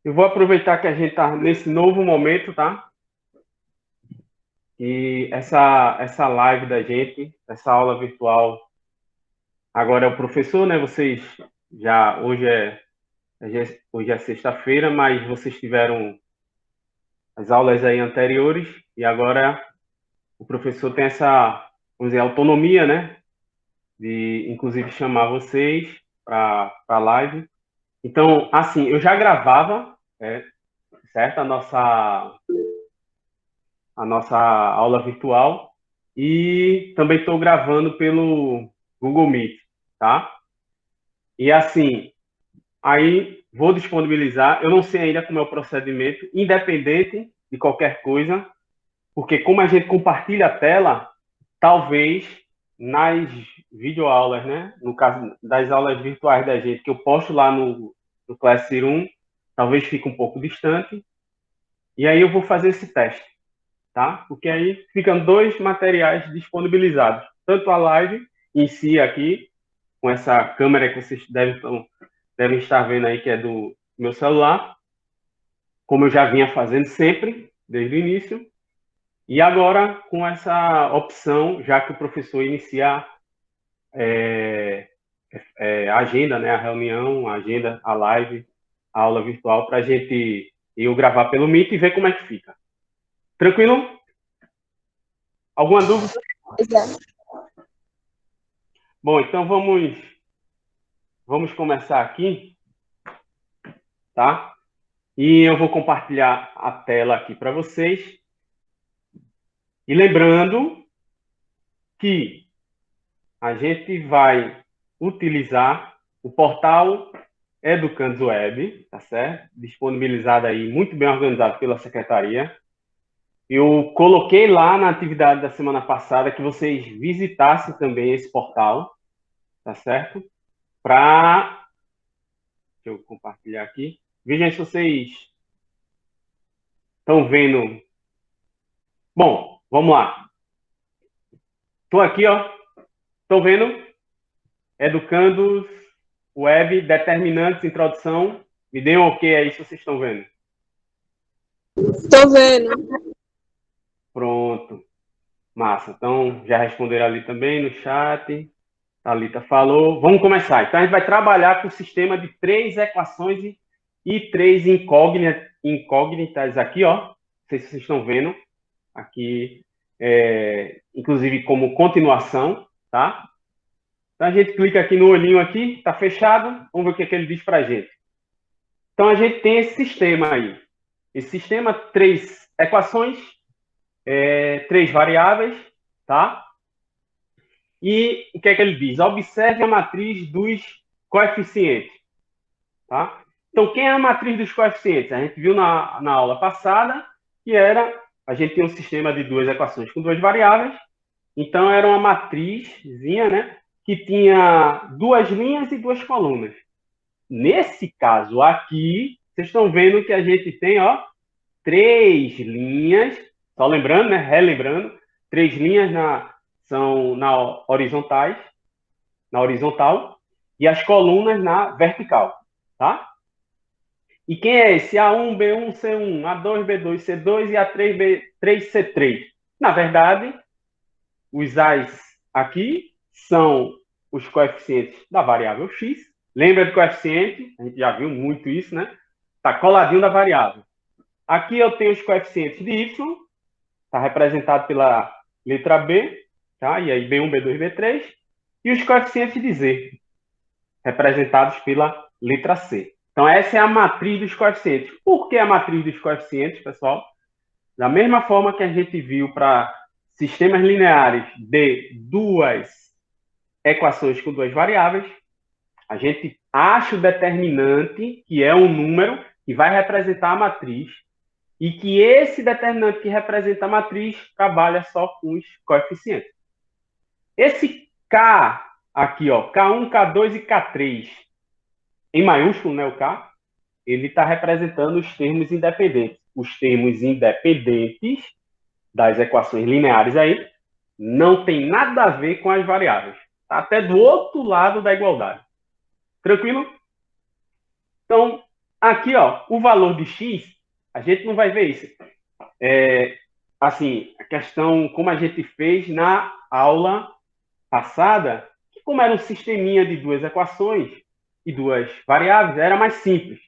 Eu vou aproveitar que a gente está nesse novo momento, tá? E essa live da gente, essa aula virtual, agora é o professor, né? Vocês já hoje é sexta-feira, mas vocês tiveram as aulas aí anteriores e agora o professor tem essa, vamos dizer, autonomia, né? De inclusive chamar vocês para a live. Então, assim, eu já gravava, certo? A nossa aula virtual e também estou gravando pelo Google Meet, tá? E assim, aí vou disponibilizar, eu não sei ainda como é o procedimento, independente de qualquer coisa, porque como a gente compartilha a tela, talvez nas videoaulas, né? No caso das aulas virtuais da gente, que eu posto lá no Classroom, talvez fique um pouco distante, e aí eu vou fazer esse teste. Tá? Porque aí ficam dois materiais disponibilizados, tanto a live em si aqui, com essa câmera que vocês devem estar vendo aí, que é do meu celular, como eu já vinha fazendo sempre, desde o início, e agora com essa opção, já que o professor inicia a agenda, né, a reunião, a agenda, a live, a aula virtual, para a gente eu gravar pelo Meet e ver como é que fica. Tranquilo? Alguma dúvida? Exato. Bom, então vamos começar aqui, tá? E eu vou compartilhar a tela aqui para vocês. E lembrando que a gente vai utilizar o portal Educandos Web, tá certo? Disponibilizado aí, muito bem organizado pela secretaria. Eu coloquei lá na atividade da semana passada que vocês visitassem também esse portal, tá certo? Deixa eu compartilhar aqui. Vejam se vocês estão vendo. Bom, vamos lá. Estou aqui, ó. Estão vendo? Educandos Web, determinantes, introdução. Me deem um ok aí se vocês estão vendo. Estou vendo. Pronto. Massa. Então, já responderam ali também no chat. Thalita falou. Vamos começar. Então, a gente vai trabalhar com o sistema de 3 equações e 3 incógnitas aqui, ó. Não sei se vocês estão vendo. Aqui, inclusive, como continuação, tá? Então, a gente clica aqui no olhinho aqui, está fechado. Vamos ver o que ele diz para a gente. Então, a gente tem esse sistema aí. Esse sistema, 3 equações, 3 variáveis, tá? E o que é que ele diz? Observe a matriz dos coeficientes, tá? Então, quem é a matriz dos coeficientes? A gente viu na aula passada que a gente tem um sistema de 2 equações com 2 variáveis. Então, era uma matrizzinha, né? Que tinha 2 linhas e 2 colunas. Nesse caso aqui, vocês estão vendo que a gente tem, ó, 3 linhas, só lembrando, né, relembrando, 3 linhas são na horizontal, e as colunas na vertical, tá? E quem é esse? A1, B1, C1, A2, B2, C2 e A3, B3, C3. Na verdade, os A's aqui são os coeficientes da variável x. Lembra do coeficiente? A gente já viu muito isso, né? Está coladinho da variável. Aqui eu tenho os coeficientes de y, está representado pela letra B, tá? E aí B1, B2, B3. E os coeficientes de z, representados pela letra C. Então, essa é a matriz dos coeficientes. Por que a matriz dos coeficientes, pessoal? Da mesma forma que a gente viu para sistemas lineares de 2 equações com 2 variáveis, a gente acha o determinante, que é um número que vai representar a matriz, e que esse determinante que representa a matriz trabalha só com os coeficientes. Esse K aqui, ó, K1, K2 e K3, em maiúsculo, né, o K, ele está representando os termos independentes. Os termos independentes das equações lineares aí não tem nada a ver com as variáveis. Está até do outro lado da igualdade. Tranquilo? Então, Aqui, ó, o valor de x, a gente não vai ver isso. Assim, a questão como a gente fez na aula passada, que como era um sisteminha de duas equações e duas variáveis, era mais simples.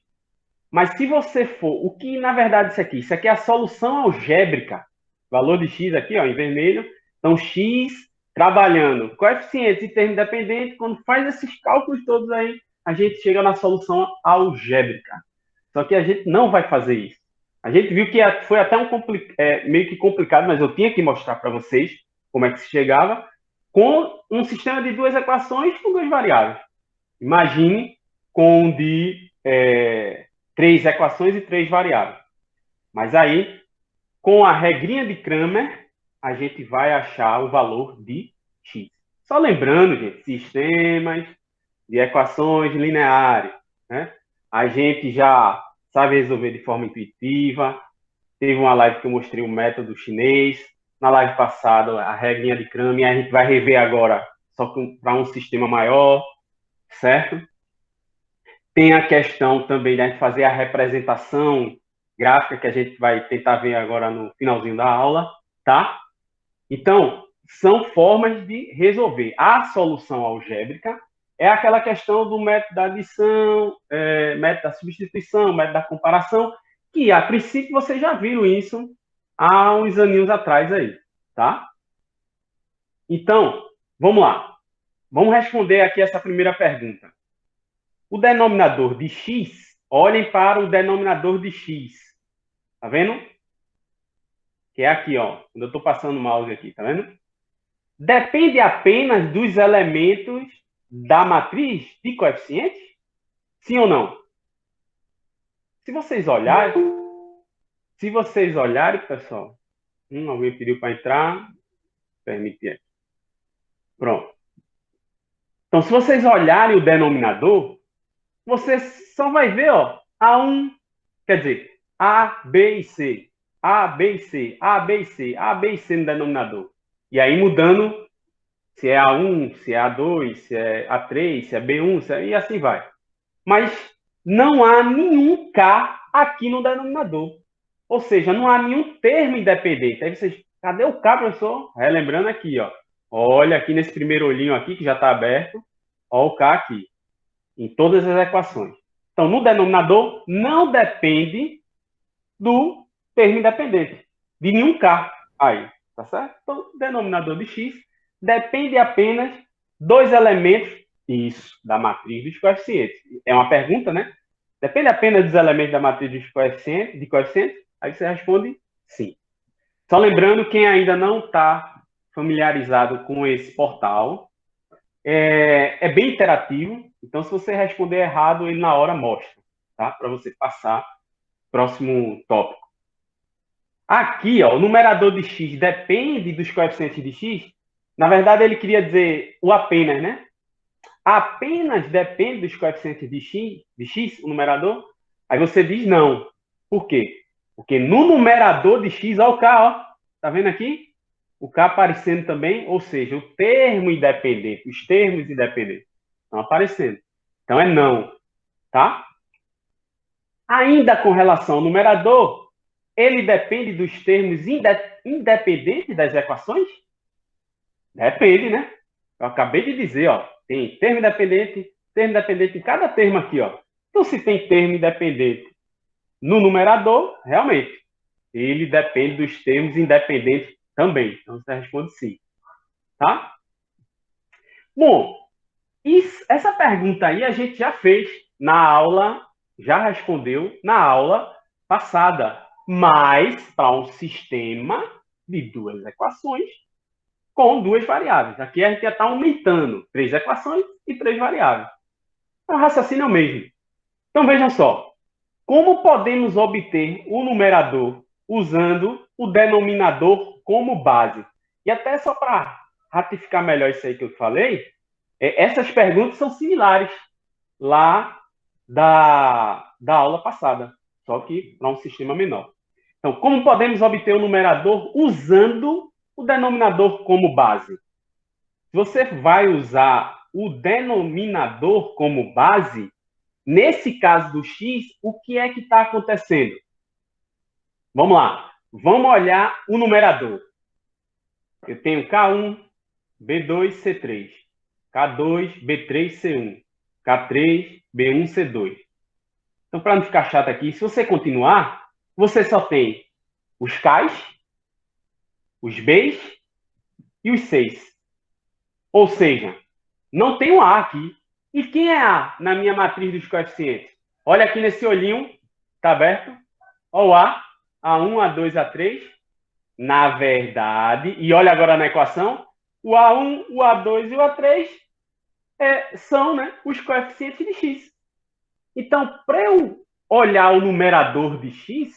Mas se você for, o que na verdade isso aqui é a solução algébrica. Valor de x aqui, ó, em vermelho. Então, x trabalhando coeficientes e termo independente, quando faz esses cálculos todos aí, a gente chega na solução algébrica. Só que a gente não vai fazer isso. A gente viu que foi até meio que complicado, mas eu tinha que mostrar para vocês como é que se chegava com um sistema de duas equações com duas variáveis. Imagine com de três equações e três variáveis. Mas aí, com a regrinha de Cramer, a gente vai achar o valor de x. Só lembrando, gente, sistemas de equações lineares, né? A gente já sabe resolver de forma intuitiva. Teve uma live que eu mostrei o método chinês. Na live passada, a regrinha de Cramer. A gente vai rever agora, só para um sistema maior, certo? Tem a questão também de a gente fazer a representação gráfica, que a gente vai tentar ver agora no finalzinho da aula, tá? Então, são formas de resolver. A solução algébrica é aquela questão do método da adição, método da substituição, método da comparação, que a princípio vocês já viram isso há uns aninhos atrás aí, tá? Então, vamos lá. Vamos responder aqui essa primeira pergunta. O denominador de x, olhem para o denominador de x. Tá vendo? Que é aqui, ó. Quando eu estou passando o mouse aqui, tá vendo? Depende apenas dos elementos da matriz de coeficientes? Sim ou não? Se vocês olharem, pessoal. Alguém pediu para entrar. Permitir aqui. Pronto. Então, se vocês olharem o denominador, você só vai ver, ó, A1, quer dizer, A, B e C. A, B e C, A, B e C, A, B e C no denominador. E aí mudando se é A1, se é A2, se é A3, se é B1, e assim vai. Mas não há nenhum K aqui no denominador. Ou seja, não há nenhum termo independente. Aí vocês, cadê o K, professor? Relembrando aqui, ó. Olha aqui nesse primeiro olhinho aqui, que já está aberto. Olha o K aqui, em todas as equações. Então, no denominador, não depende do termo independente, de nenhum K aí, tá certo? Então, o denominador de x depende apenas dos elementos, isso, da matriz dos coeficientes. É uma pergunta, né? Depende apenas dos elementos da matriz dos coeficientes, aí você responde sim. Só lembrando, quem ainda não está familiarizado com esse portal, é bem interativo, então se você responder errado, ele na hora mostra, tá? Para você passar próximo tópico. Aqui, ó, o numerador de x depende dos coeficientes de x. Na verdade, ele queria dizer o apenas, né? Apenas depende dos coeficientes de x, o numerador. Aí você diz não. Por quê? Porque no numerador de x, ó o k, ó. Tá vendo aqui? O k aparecendo também, ou seja, o termo independente, os termos independentes estão aparecendo. Então é não, tá? Ainda com relação ao numerador, ele depende dos termos independentes das equações? Depende, né? Eu acabei de dizer, ó, tem termo independente em cada termo aqui, ó. Então, se tem termo independente no numerador, realmente, ele depende dos termos independentes também. Então, você responde sim. Tá? Bom, essa pergunta aí a gente já fez na aula, já respondeu na aula passada. Mas para um sistema de duas equações com duas variáveis. Aqui a gente já está aumentando três equações e três variáveis. O raciocínio é o mesmo. Então, vejam só. Como podemos obter o numerador usando o denominador como base? E até só para ratificar melhor isso aí que eu falei, essas perguntas são similares lá da aula passada, só que para um sistema menor. Então, como podemos obter o numerador usando o denominador como base? Se você vai usar o denominador como base, nesse caso do x, o que é que está acontecendo? Vamos lá. Vamos olhar o numerador. Eu tenho K1, B2, C3. K2, B3, C1. K3, B1, C2. Então, para não ficar chato aqui, se você continuar, você só tem os Ks, os Bs e os Cs. Ou seja, não tem um A aqui. E quem é A na minha matriz dos coeficientes? Olha aqui nesse olhinho, está aberto. Olha o A, A1, A2, A3. Na verdade, e olha agora na equação, o A1, o A2 e o A3 são, né, os coeficientes de x. Então, para eu olhar o numerador de x,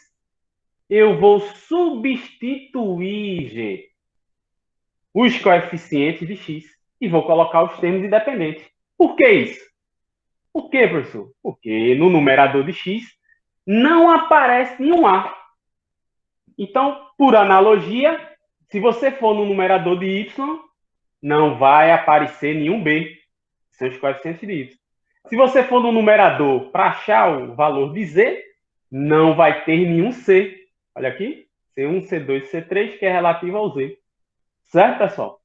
eu vou substituir, gente, os coeficientes de x e vou colocar os termos independentes. Por que isso? Por quê, professor? Porque no numerador de x não aparece nenhum A. Então, por analogia, se você for no numerador de y, não vai aparecer nenhum B. São os coeficientes de y. Se você for no numerador para achar o valor de z, não vai ter nenhum C. Olha aqui, C1, C2, C3, que é relativo ao z. Certo, pessoal?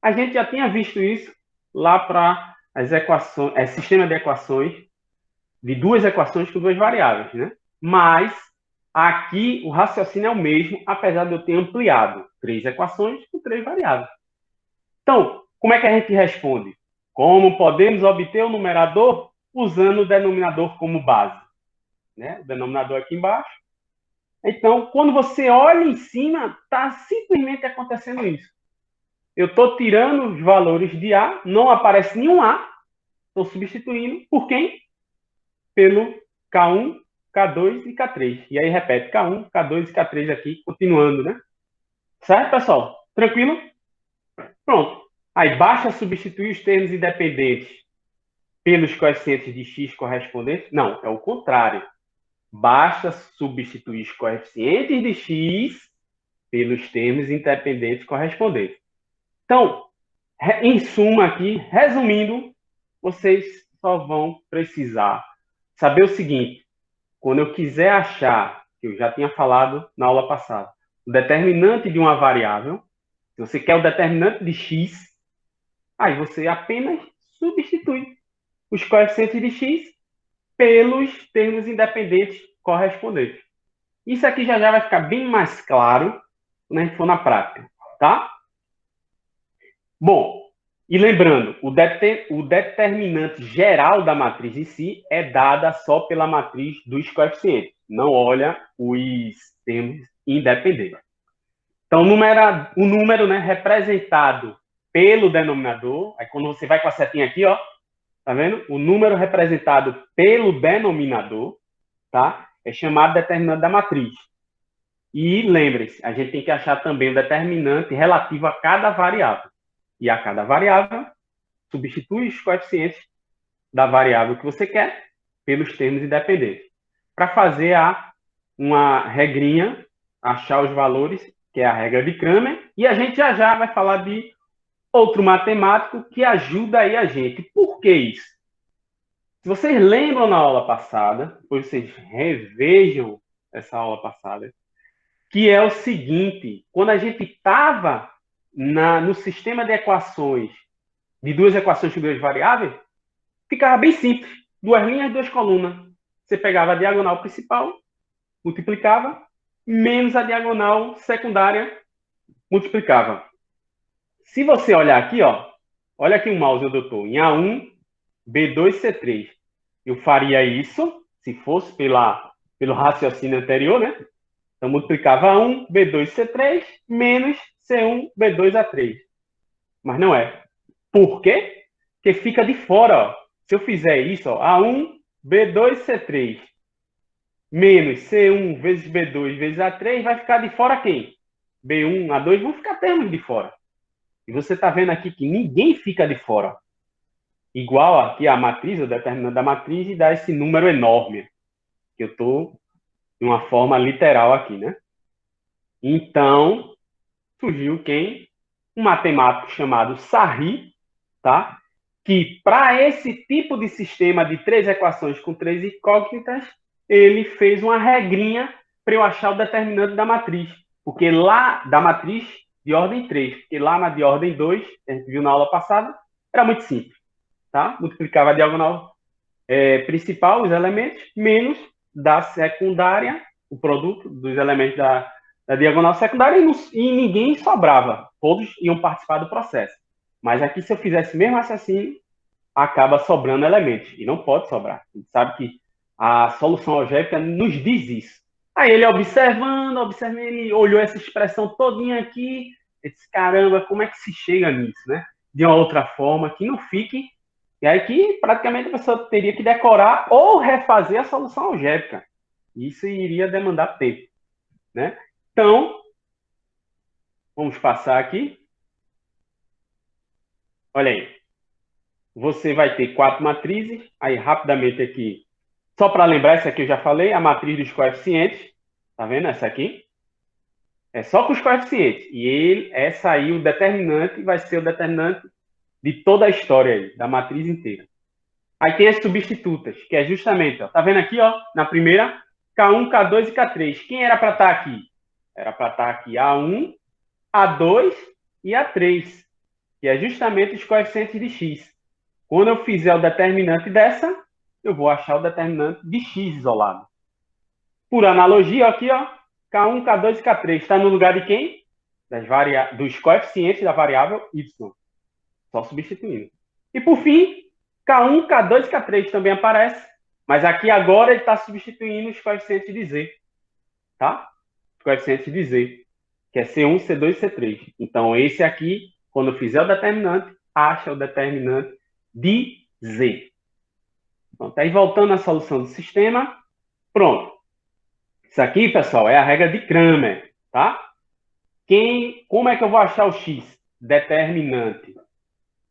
A gente já tinha visto isso lá para as equações, sistema de equações, de duas equações com duas variáveis, né? Mas aqui o raciocínio é o mesmo, apesar de eu ter ampliado três equações com três variáveis. Então, como é que a gente responde? Como podemos obter o numerador usando o denominador como base? Né? O denominador aqui embaixo. Então, quando você olha em cima, está simplesmente acontecendo isso. Eu estou tirando os valores de A, não aparece nenhum A, estou substituindo por quem? Pelo K1, K2 e K3. E aí repete K1, K2 e K3 aqui, continuando, né? Certo, pessoal? Tranquilo? Pronto. Aí basta substituir os termos independentes pelos coeficientes de x correspondentes? Não, é o contrário. Basta substituir os coeficientes de x pelos termos independentes correspondentes. Então, em suma aqui, resumindo, vocês só vão precisar saber o seguinte: quando eu quiser achar, que eu já tinha falado na aula passada, o determinante de uma variável, se você quer o determinante de x, aí você apenas substitui os coeficientes de x pelos termos independentes correspondentes. Isso aqui já vai ficar bem mais claro quando a gente for na prática, tá? Bom, e lembrando, o determinante geral da matriz em si é dada só pela matriz dos coeficientes. Não olha os termos independentes. Então, o número, né, representado pelo denominador, aí quando você vai com a setinha aqui, ó, tá vendo? O número representado pelo denominador, tá? É chamado determinante da matriz. E lembre-se, a gente tem que achar também o determinante relativo a cada variável. E a cada variável, substitui os coeficientes da variável que você quer pelos termos independentes. Para fazer uma regrinha, achar os valores, que é a regra de Cramer, e a gente já vai falar de outro matemático que ajuda aí a gente. Por que isso? Se vocês lembram na aula passada, depois vocês revejam essa aula passada, que é o seguinte: quando a gente estava no sistema de equações, de duas equações com duas variáveis, ficava bem simples. Duas linhas, duas colunas. Você pegava a diagonal principal, multiplicava, menos a diagonal secundária, multiplicava. Se você olhar aqui, ó, olha aqui o mouse onde eu estou, em A1, B2, C3. Eu faria isso, se fosse pelo raciocínio anterior, né? Então, multiplicava A1, B2, C3, menos C1, B2, A3. Mas não é. Por quê? Porque fica de fora, ó. Se eu fizer isso, ó, A1, B2, C3, menos C1 vezes B2 vezes A3, vai ficar de fora quem? B1, A2 vão ficar termos de fora. E você está vendo aqui que ninguém fica de fora. Igual aqui a matriz, o determinante da matriz, e dá esse número enorme. Que eu estou de uma forma literal aqui, né? Então, surgiu quem? Um matemático chamado Sarri, tá? que, para esse tipo de sistema de 3 equações com 3 incógnitas, ele fez uma regrinha para eu achar o determinante da matriz. Porque lá, da matriz de ordem 3, porque lá na de ordem 2, a gente viu na aula passada, era muito simples. Tá? Multiplicava a diagonal principal, os elementos, menos da secundária, o produto dos elementos da diagonal secundária, e ninguém sobrava. Todos iam participar do processo. Mas aqui, se eu fizesse mesmo raciocínio, acaba sobrando elementos. E não pode sobrar. A gente sabe que a solução algébrica nos diz isso. Aí ele observando, ele olhou essa expressão todinha aqui, e disse, caramba, como é que se chega nisso, né? De uma outra forma, que não fique. E aí que praticamente a pessoa teria que decorar ou refazer a solução algébrica. Isso iria demandar tempo, né? Então, vamos passar aqui. Olha aí. Você vai ter 4 matrizes. Aí, rapidamente aqui, só para lembrar, essa aqui eu já falei, a matriz dos coeficientes. Tá vendo essa aqui? É só com os coeficientes. E essa aí, o determinante, vai ser o determinante de toda a história aí, da matriz inteira. Aí tem as substitutas, que é justamente, ó, tá vendo aqui, ó, na primeira, K1, K2 e K3. Quem era para estar aqui? Era para estar aqui A1, A2 e A3, que é justamente os coeficientes de x. Quando eu fizer o determinante dessa, eu vou achar o determinante de x isolado. Por analogia, aqui, ó, K1, K2 e K3 está no lugar de quem? Dos coeficientes da variável y. Só substituindo. E por fim, K1, K2 e K3 também aparece, mas aqui agora ele está substituindo os coeficientes de z. Tá? Os coeficientes de z, que é C1, C2 e C3. Então, esse aqui, quando eu fizer o determinante, acha o determinante de z. Pronto, aí voltando à solução do sistema, pronto. Isso aqui, pessoal, é a regra de Cramer, tá? Como é que eu vou achar o x? Determinante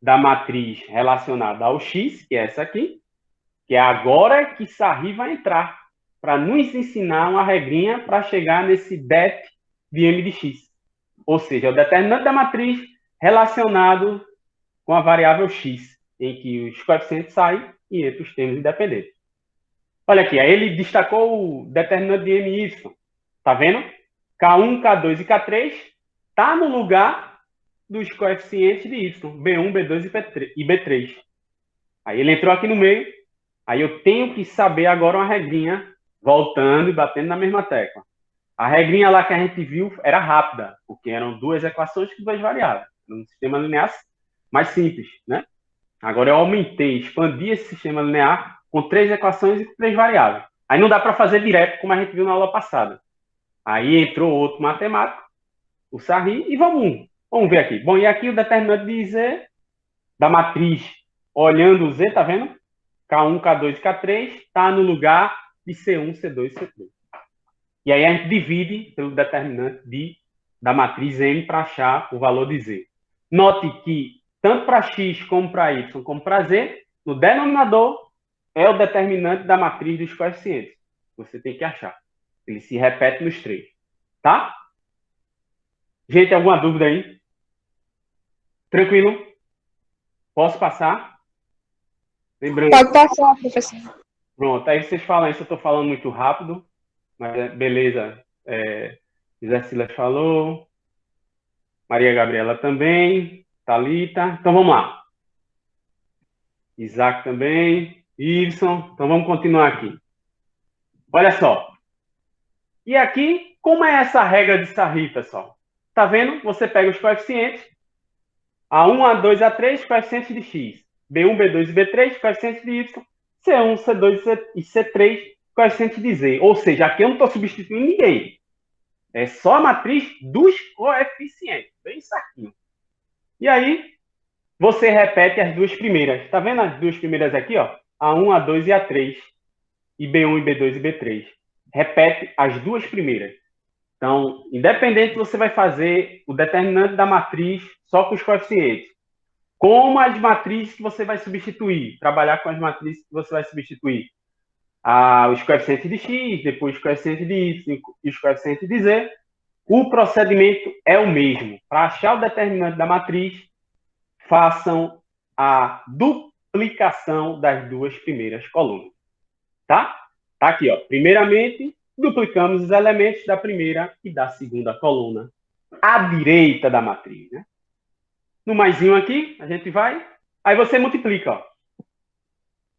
da matriz relacionada ao x, que é essa aqui, que é agora que Sarri vai entrar, para nos ensinar uma regrinha para chegar nesse det de m de x. Ou seja, é o determinante da matriz relacionado com a variável x, em que os coeficientes saem e entram os termos independentes. Olha aqui, aí ele destacou o determinante de my. Tá vendo? K1, K2 e K3 está no lugar dos coeficientes de y, B1, B2 e B3. Aí ele entrou aqui no meio, aí eu tenho que saber agora uma regrinha, voltando e batendo na mesma tecla. A regrinha lá que a gente viu era rápida, porque eram 2 equações com 2 variáveis. Um sistema linear mais simples, né? Agora eu aumentei, expandi esse sistema linear com 3 equações e com 3 variáveis. Aí não dá para fazer direto, como a gente viu na aula passada. Aí entrou outro matemático, o Sarri, e vamos ver aqui. Bom, e aqui o determinante de Z, da matriz, olhando o Z, tá vendo? K1, K2 e K3, está no lugar de C1, C2 e C3. E aí a gente divide pelo determinante da matriz M para achar o valor de Z. Note que, tanto para X, como para Y, como para Z, no denominador é o determinante da matriz dos coeficientes. Você tem que achar. Ele se repete nos 3. Tá? Gente, alguma dúvida aí? Tranquilo? Posso passar? Lembrando. Pode passar, professor. Pronto, aí vocês falam isso, eu estou falando muito rápido, mas beleza. José Silas falou, Maria Gabriela também, Thalita. Então vamos lá. Isaac também, Ibson. Então vamos continuar aqui. Olha só. E aqui, como é essa regra de Sarri, pessoal? Tá vendo? Você pega os coeficientes, A1, A2, A3, coeficientes de x. B1, B2 e B3, coeficientes de y. C1, C2 e C3, coeficientes de z. Ou seja, aqui eu não estou substituindo ninguém. É só a matriz dos coeficientes. Bem certinho. E aí, você repete as duas primeiras. Tá vendo as duas primeiras aqui, ó? A1, A2 e A3. E B1, e B2 e B3. Repete as duas primeiras. Então, independente, você vai fazer o determinante da matriz só com os coeficientes. Como as matrizes que você vai substituir. Trabalhar com as matrizes que você vai substituir. Os coeficientes de x, depois os coeficientes de y e os coeficientes de z. O procedimento é o mesmo. Para achar o determinante da matriz, façam a duplicação das duas primeiras colunas. Tá? Tá aqui, ó. Primeiramente, duplicamos os elementos da primeira e da segunda coluna à direita da matriz, né? No maisinho aqui, a gente vai, aí você multiplica, ó.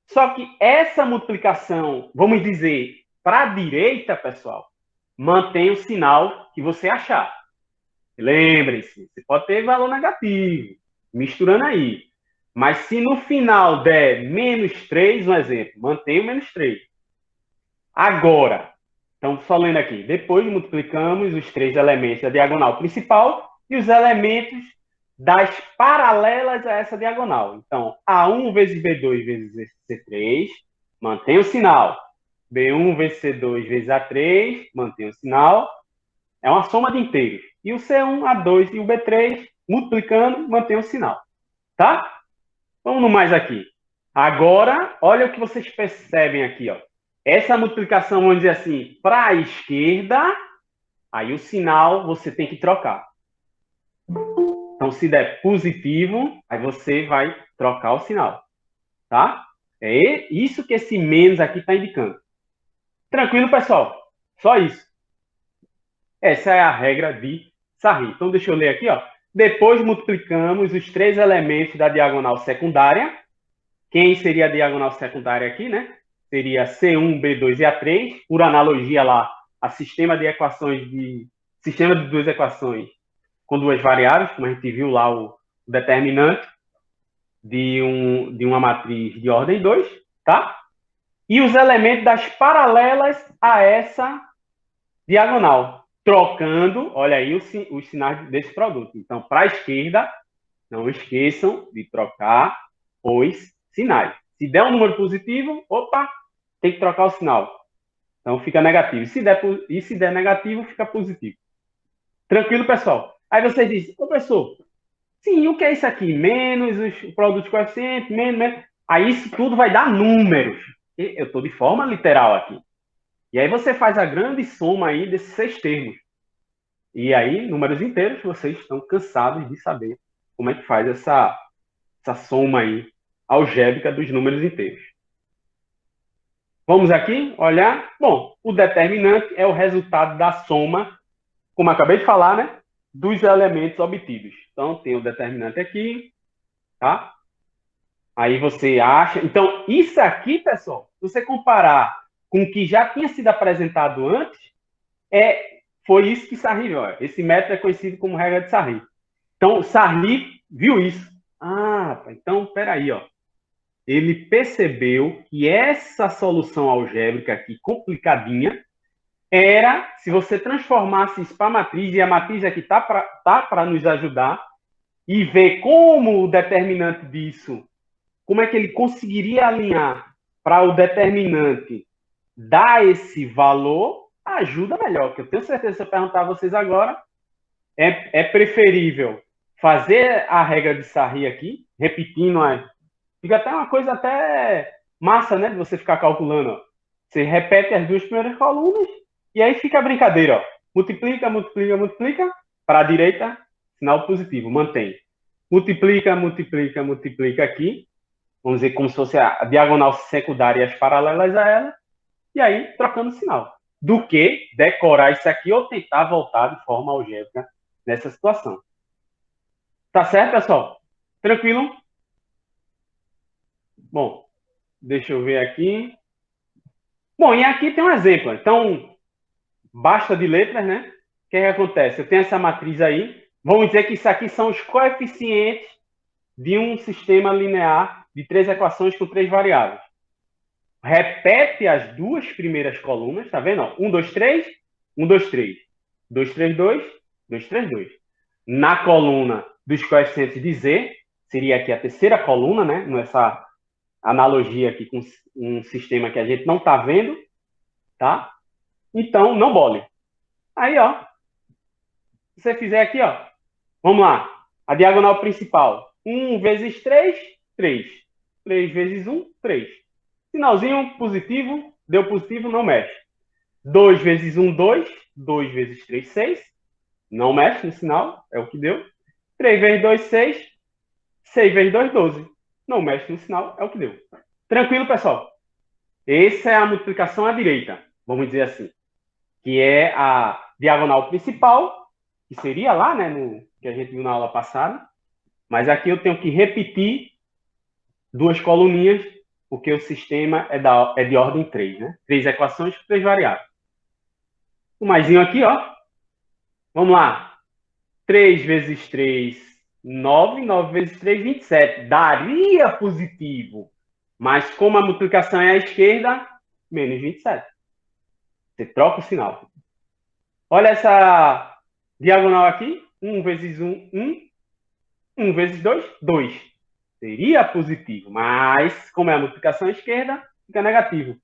Só que essa multiplicação, vamos dizer, para a direita, pessoal, mantém o sinal que você achar. Lembre-se, você pode ter valor negativo, misturando aí. Mas se no final der menos 3, um exemplo, mantém o menos 3. Agora, então, só lendo aqui, depois multiplicamos os 3 elementos da diagonal principal e os elementos das paralelas a essa diagonal. Então, A1 vezes B2 vezes C3, mantém o sinal. B1 vezes C2 vezes A3, mantém o sinal. É uma soma de inteiros. E o C1, A2 e o B3, multiplicando, mantém o sinal. Tá? Vamos no mais aqui. Agora, olha o que vocês percebem aqui, ó. Essa multiplicação, vamos dizer assim, para a esquerda, aí o sinal você tem que trocar. Então, se der positivo, aí você vai trocar o sinal. Tá? É isso que esse menos aqui está indicando. Tranquilo, pessoal? Só isso. Essa é a regra de Sarri. Então, deixa eu ler aqui, ó. Depois multiplicamos os 3 elementos da diagonal secundária. Quem seria a diagonal secundária aqui, né? Seria C1, B2 e A3. Por analogia lá, a sistema de equações sistema de duas equações com duas variáveis, como a gente viu lá o determinante de uma matriz de ordem 2, tá? E os elementos das paralelas a essa diagonal, trocando, olha aí os sinais desse produto. Então, para a esquerda, não esqueçam de trocar os sinais. Se der um número positivo, opa, tem que trocar o sinal. Então, fica negativo. E se der negativo, fica positivo. Tranquilo, pessoal? Aí vocês dizem, professor, sim, o que é isso aqui? Menos os produtos coeficientes, menos. Aí isso tudo vai dar números. Eu estou de forma literal aqui. E aí você faz a grande soma aí desses 6 termos. E aí, números inteiros, vocês estão cansados de saber como é que faz essa soma aí algébrica dos números inteiros. Vamos aqui olhar. Bom, o determinante é o resultado da soma, como eu acabei de falar, né? Dos elementos obtidos. Então, tem o determinante aqui, tá? Aí você acha... Então, isso aqui, pessoal, se você comparar com o que já tinha sido apresentado antes, foi isso que Sarri viu. Esse método é conhecido como regra de Sarri. Então, Sarri viu isso. Ah, então, peraí, ó. Ele percebeu que essa solução algébrica aqui, complicadinha, era, se você transformasse isso para a matriz, e a matriz aqui tá para nos ajudar, e ver como o determinante disso, como é que ele conseguiria alinhar para o determinante dar esse valor, ajuda melhor. Que eu tenho certeza, se eu perguntar a vocês agora, é preferível fazer a regra de Sarri aqui, repetindo, fica até uma coisa até massa, né, de você ficar calculando, ó. Você repete as duas primeiras colunas e aí fica a brincadeira, ó. Multiplica, multiplica, multiplica, para a direita, sinal positivo, mantém. Multiplica, multiplica, multiplica aqui, vamos dizer como se fosse a diagonal secundária e as paralelas a ela, e aí trocando o sinal. Do que decorar isso aqui ou tentar voltar de forma algébrica nessa situação. Tá certo, pessoal? Tranquilo? Bom, deixa eu ver aqui. Bom, e aqui tem um exemplo. Então, basta de letras, né? O que acontece? Eu tenho essa matriz aí. Vamos dizer que isso aqui são os coeficientes de um sistema linear de 3 equações com 3 variáveis. Repete as duas primeiras colunas, tá vendo? 1, 2, 3, 1, 2, 3. 2, 3, 2, 2, 3, 2. Na coluna dos coeficientes de Z, seria aqui a terceira coluna, né? Nessa analogia aqui com um sistema que a gente não está vendo, tá? Então, não bole. Aí, ó, se você fizer aqui, ó, vamos lá, a diagonal principal, 1 vezes 3, 3. 3 vezes 1, 3. Sinalzinho positivo, deu positivo, não mexe. 2 vezes 1, 2. 2 vezes 3, 6. Não mexe no sinal, é o que deu. 3 vezes 2, 6. 6 vezes 2, 12. não mexe no sinal, é o que deu. Tranquilo, pessoal? Essa é a multiplicação à direita, vamos dizer assim, que é a diagonal principal, que seria lá, né, que a gente viu na aula passada, mas aqui eu tenho que repetir duas coluninhas, porque o sistema é de ordem 3, né? 3 equações, 3 variáveis. O maisinho aqui, ó. Vamos lá. 3 vezes 3, 9. 9 vezes 3, 27. Daria positivo. Mas como a multiplicação é à esquerda, menos 27. Você troca o sinal. Olha essa diagonal aqui. 1 vezes 1, 1. 1 vezes 2, 2. Seria positivo, mas como é a multiplicação à esquerda, fica negativo.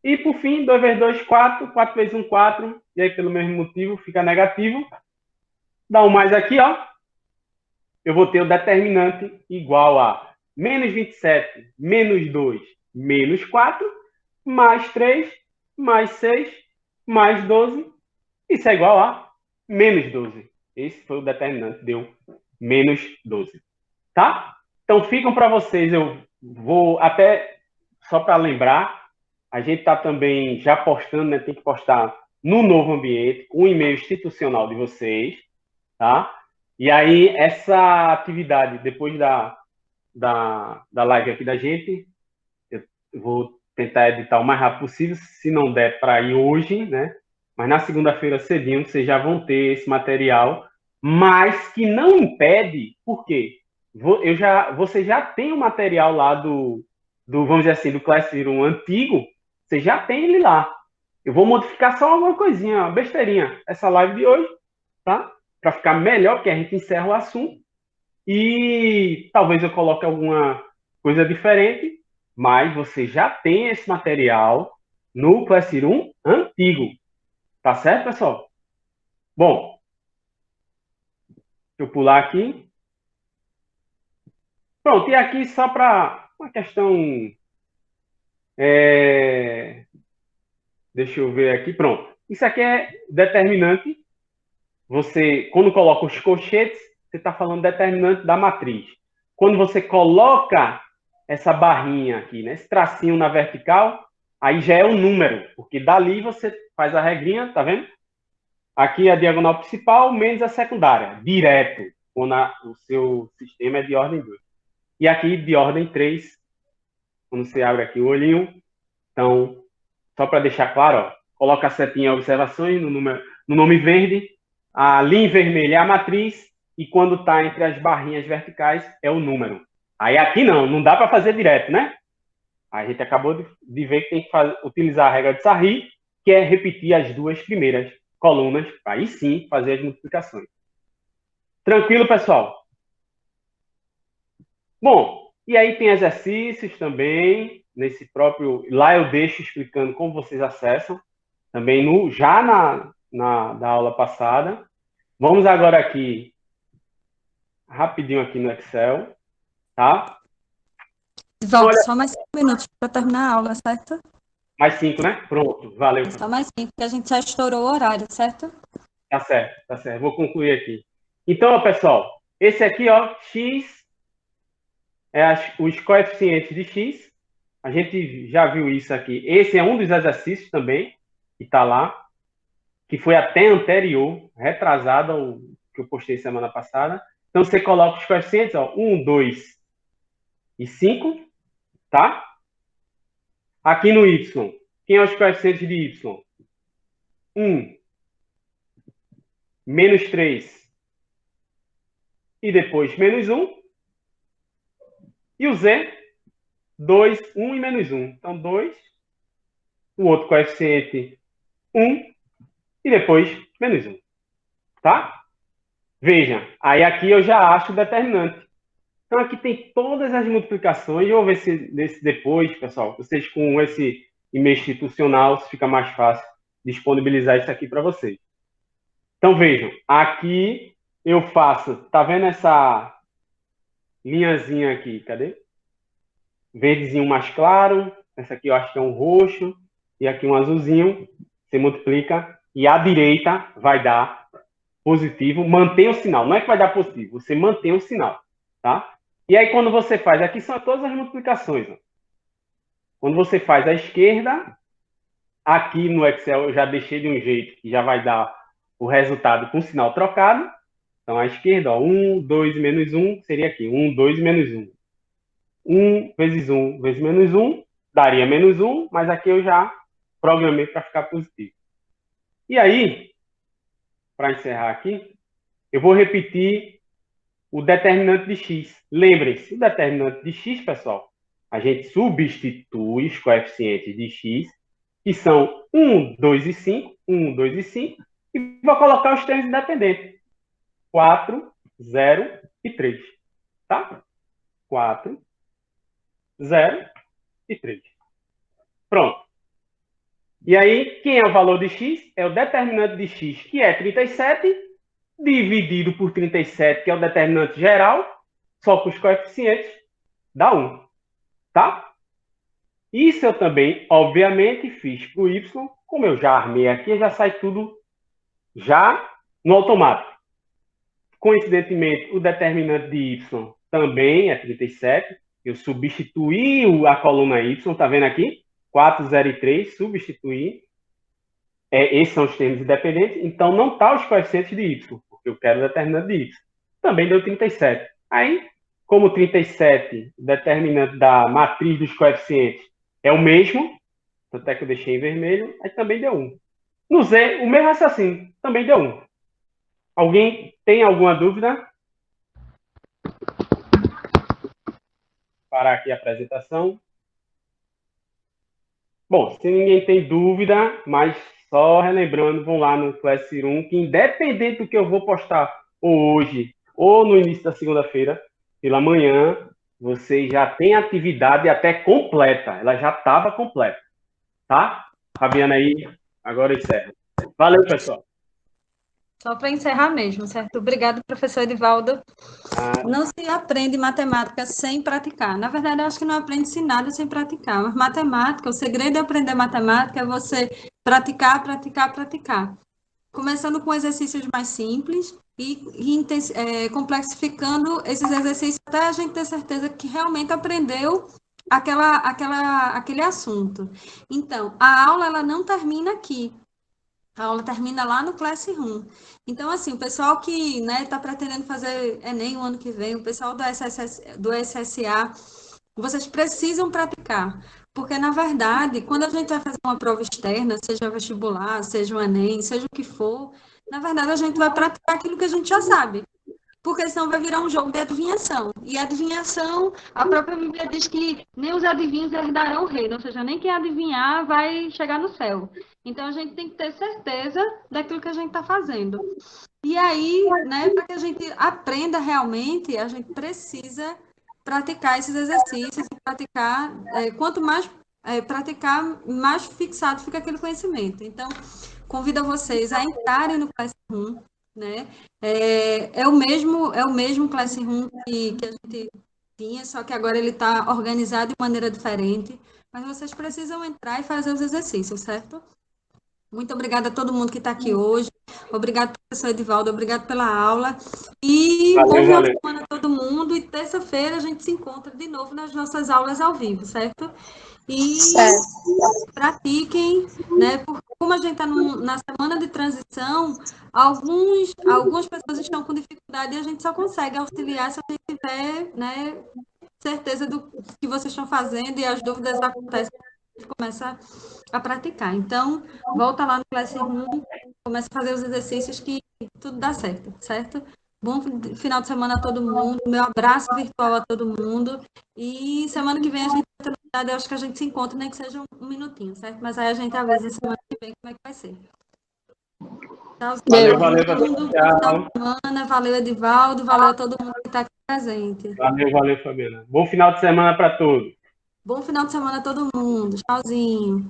E por fim, 2 vezes 2, 4. 4 vezes 1, 4. E aí, pelo mesmo motivo, fica negativo. Dá um mais aqui, ó. Eu vou ter o determinante igual a menos 27, menos 2, menos 4, mais 3, mais 6, mais 12. Isso é igual a menos 12. Esse foi o determinante, deu menos 12. Tá? Então, ficam para vocês. Eu vou até, só para lembrar, a gente está também já postando, né? Tem que postar no novo ambiente, com o e-mail institucional de vocês, tá? E aí, essa atividade, depois da live aqui da gente, eu vou tentar editar o mais rápido possível, se não der para ir hoje, né? Mas na segunda-feira cedinho, vocês já vão ter esse material, mas que não impede, por quê? Você já tem o material lá vamos dizer assim, do Classroom antigo, você já tem ele lá. Eu vou modificar só alguma coisinha, uma besteirinha, essa live de hoje, tá? Para ficar melhor, porque a gente encerra o assunto. E talvez eu coloque alguma coisa diferente, mas você já tem esse material no Classroom antigo. Tá certo, pessoal? Bom, deixa eu pular aqui. Pronto, e aqui só para uma questão. Deixa eu ver aqui. Pronto. Isso aqui é determinante. Você, quando coloca os colchetes, você está falando determinante da matriz. Quando você coloca essa barrinha aqui, né, esse tracinho na vertical, aí já é o número, porque dali você faz a regrinha, tá vendo? Aqui a diagonal principal menos a secundária, direto, quando o seu sistema é de ordem 2. E aqui de ordem 3, quando você abre aqui o olhinho. Então, só para deixar claro, ó, coloca a setinha observações no nome verde, a linha vermelha é a matriz, e quando está entre as barrinhas verticais é o número. Aí aqui não dá para fazer direto, né? A gente acabou de ver que tem que utilizar a regra de Sarri, que é repetir as duas primeiras colunas, para aí sim fazer as multiplicações. Tranquilo, pessoal? Bom, e aí tem exercícios também, nesse próprio... Lá eu deixo explicando como vocês acessam, também já da aula passada. Vamos agora aqui, rapidinho aqui no Excel, tá? Volto só mais 5 minutos para terminar a aula, certo? Mais 5, né? Pronto, valeu. Só mais 5, porque a gente já estourou o horário, certo? Tá certo, tá certo. Vou concluir aqui. Então, ó, pessoal, esse aqui, ó, x os coeficientes de x. A gente já viu isso aqui. Esse é um dos exercícios também, que está lá, que foi até anterior, retrasado ao que eu postei semana passada. Então, você coloca os coeficientes, ó, 1, 2 e 5, tá? Aqui no y, quem é os coeficientes de y? 1, menos 3 e depois menos 1. E o z, 2, 1 e menos 1. Então, 2, o outro coeficiente 1 e depois menos 1. Tá? Veja, aí aqui eu já acho o determinante. Então, aqui tem todas as multiplicações. Eu vou ver se depois, pessoal, vocês com esse e-mail institucional, se fica mais fácil disponibilizar isso aqui para vocês. Então, vejam, aqui eu faço, tá vendo essa linhazinha aqui? Cadê? Verdezinho mais claro. Essa aqui eu acho que é um roxo. E aqui um azulzinho. Você multiplica. E à direita vai dar positivo. Mantém o sinal. Não é que vai dar positivo. Você mantém o sinal. Tá? E aí, quando você faz, aqui são todas as multiplicações. Ó. Quando você faz a esquerda, aqui no Excel eu já deixei de um jeito que já vai dar o resultado com sinal trocado. Então, à esquerda, ó, 1, 2 menos 1 seria aqui. 1, 2 menos 1. 1 vezes 1 vezes menos 1 daria menos 1, mas aqui eu já programei para ficar positivo. E aí, para encerrar aqui, eu vou repetir o determinante de x. Lembrem-se, o determinante de x, pessoal, a gente substitui os coeficientes de x, que são 1, 2 e 5, 1, 2 e 5, e vou colocar os termos independentes. 4, 0 e 3. Tá? 4, 0 e 3. Pronto. E aí, quem é o valor de x? É o determinante de x, que é 37, dividido por 37, que é o determinante geral, só com os coeficientes, dá 1. Tá? Isso eu também, obviamente, fiz para o y, como eu já armei aqui, já sai tudo já no automático. Coincidentemente, o determinante de y também é 37. Eu substituí a coluna y, tá vendo aqui? 4, 0 e 3, substituí. Esses são os termos independentes, então não está os coeficientes de y, porque eu quero o determinante de y. Também deu 37. Aí, como 37, o determinante da matriz dos coeficientes é o mesmo, até que eu deixei em vermelho, aí também deu 1. No Z, o mesmo raciocínio, também deu 1. Alguém tem alguma dúvida? Parar aqui a apresentação. Bom, se ninguém tem dúvida, mas só relembrando, vão lá no Classroom, que independente do que eu vou postar hoje ou no início da segunda-feira, pela manhã, vocês já têm a atividade até completa. Ela já estava completa. Tá? Fabiana aí, agora encerra. Valeu, pessoal. Só para encerrar mesmo, certo? Obrigado, professor Edivaldo. Não se aprende matemática sem praticar. Na verdade, eu acho que não aprende-se nada sem praticar. Mas matemática, o segredo de aprender matemática é você praticar, praticar, praticar. Começando com exercícios mais simples e complexificando esses exercícios até a gente ter certeza que realmente aprendeu aquele assunto. Então, a aula ela não termina aqui. A aula termina lá no Classroom. Então, assim, o pessoal que está pretendendo fazer Enem o ano que vem, o pessoal do SSA, vocês precisam praticar. Porque, na verdade, quando a gente vai fazer uma prova externa, seja vestibular, seja o Enem, seja o que for, na verdade, a gente vai praticar aquilo que a gente já sabe. Porque senão vai virar um jogo de adivinhação. E adivinhação, a própria Bíblia diz que nem os adivinhos herdarão o reino, ou seja, nem quem adivinhar vai chegar no céu. Então a gente tem que ter certeza daquilo que a gente está fazendo. E aí, para que a gente aprenda realmente, a gente precisa praticar esses exercícios, praticar, quanto mais praticar, mais fixado fica aquele conhecimento. Então, convido vocês a entrarem no Classroom, né? É o mesmo Classroom que a gente tinha, só que agora ele está organizado de maneira diferente. Mas vocês precisam entrar e fazer os exercícios, certo? Muito obrigada a todo mundo que está aqui hoje. Obrigado, professor Edivaldo. Obrigado pela aula. E bom final de semana a todo mundo. E terça-feira a gente se encontra de novo nas nossas aulas ao vivo, certo? E pratiquem, né? Porque como a gente está na semana de transição, algumas pessoas estão com dificuldade e a gente só consegue auxiliar se a gente tiver, né, certeza do que vocês estão fazendo e as dúvidas acontecem, a gente começa a praticar. Então, volta lá no Classroom, começa a fazer os exercícios que tudo dá certo, certo? Bom final de semana a todo mundo, meu abraço virtual a todo mundo, e semana que vem a gente vai ter novidade, eu acho que a gente se encontra, nem que seja um minutinho, certo? Mas aí a gente avisa semana que vem como é que vai ser. Valeu, todo mundo. Tchau. Semana, valeu, Edivaldo, valeu a todo mundo que está aqui presente. Valeu, Fabiana. Bom final de semana para todos. Bom final de semana a todo mundo. Tchauzinho.